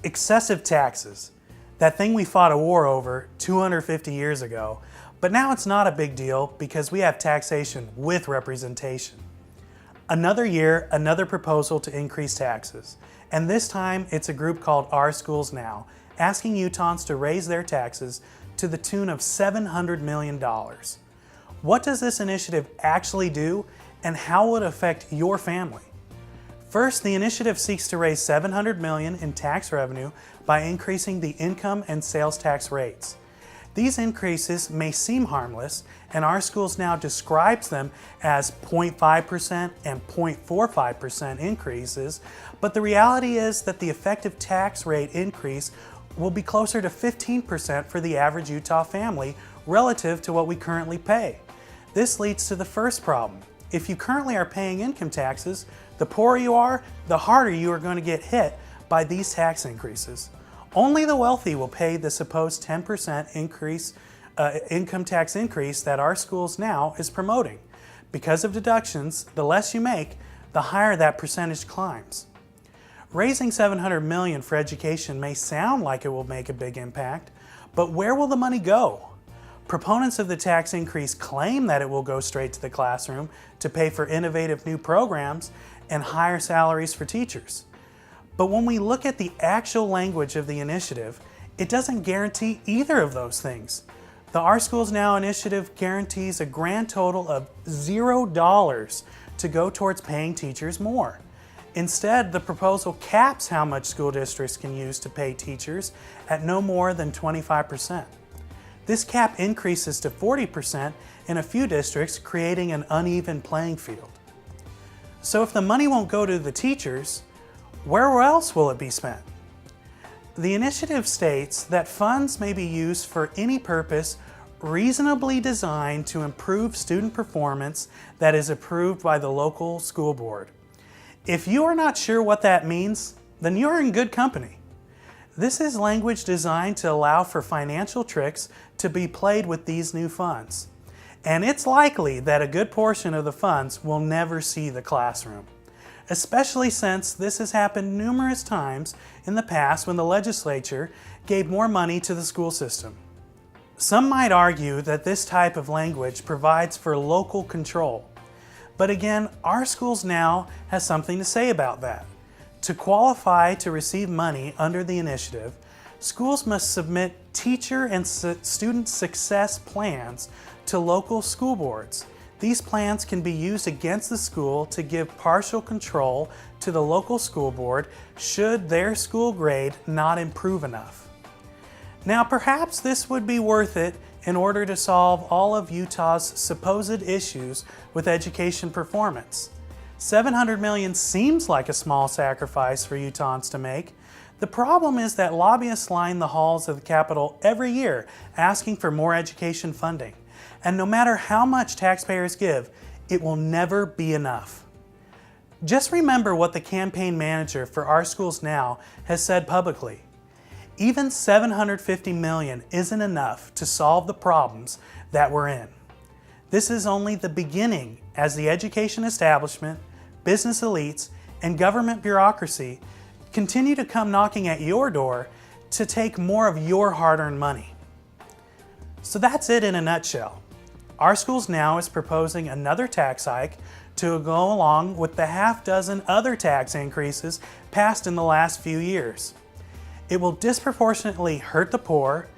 Excessive taxes. That thing we fought a war over 250 years ago, but now it's not a big deal because we have taxation with representation. Another year, another proposal to increase taxes. And this time, it's a group called Our Schools Now, asking Utahns to raise their taxes to the tune of $700 million. What does this initiative actually do, and how will it affect your family? First, the initiative seeks to raise $700 million in tax revenue by increasing the income and sales tax rates. These increases may seem harmless, and Our Schools Now describes them as 0.5% and 0.45% increases, but the reality is that the effective tax rate increase will be closer to 15% for the average Utah family relative to what we currently pay. This leads to the first problem. If you currently are paying income taxes, the poorer you are, the harder you are going to get hit by these tax increases. Only the wealthy will pay the supposed 10% income tax increase that Our Schools Now is promoting. Because of deductions, the less you make, the higher that percentage climbs. Raising $700 million for education may sound like it will make a big impact, but where will the money go? Proponents of the tax increase claim that it will go straight to the classroom to pay for innovative new programs and higher salaries for teachers. But when we look at the actual language of the initiative, it doesn't guarantee either of those things. The Our Schools Now initiative guarantees a grand total of $0 to go towards paying teachers more. Instead, the proposal caps how much school districts can use to pay teachers at no more than 25%. This cap increases to 40% in a few districts, creating an uneven playing field. So if the money won't go to the teachers, where else will it be spent? The initiative states that funds may be used for any purpose reasonably designed to improve student performance that is approved by the local school board. If you are not sure what that means, then you are in good company. This is language designed to allow for financial tricks to be played with these new funds. And it's likely that a good portion of the funds will never see the classroom, especially since this has happened numerous times in the past when the legislature gave more money to the school system. Some might argue that this type of language provides for local control. But again, Our Schools Now has something to say about that. To qualify to receive money under the initiative, schools must submit teacher and student success plans to local school boards. These plans can be used against the school to give partial control to the local school board should their school grade not improve enough. Now, perhaps this would be worth it in order to solve all of Utah's supposed issues with education performance. $700 million seems like a small sacrifice for Utahns to make. The problem is that lobbyists line the halls of the Capitol every year asking for more education funding. And no matter how much taxpayers give, it will never be enough. Just remember what the campaign manager for Our Schools Now has said publicly. Even $750 million isn't enough to solve the problems that we're in. This is only the beginning as the education establishment, business elites, and government bureaucracy continue to come knocking at your door to take more of your hard-earned money. So that's it in a nutshell. Our Schools Now is proposing another tax hike to go along with the half-dozen other tax increases passed in the last few years. It will disproportionately hurt the poor,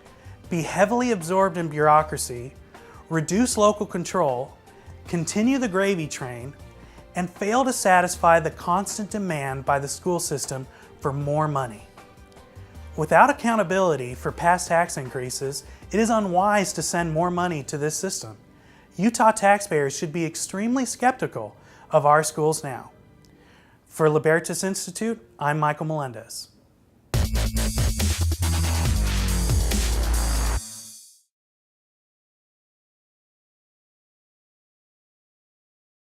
be heavily absorbed in bureaucracy, reduce local control, continue the gravy train, and fail to satisfy the constant demand by the school system for more money. Without accountability for past tax increases, it is unwise to send more money to this system. Utah taxpayers should be extremely skeptical of Our Schools Now. For Libertas Institute, I'm Michael Melendez.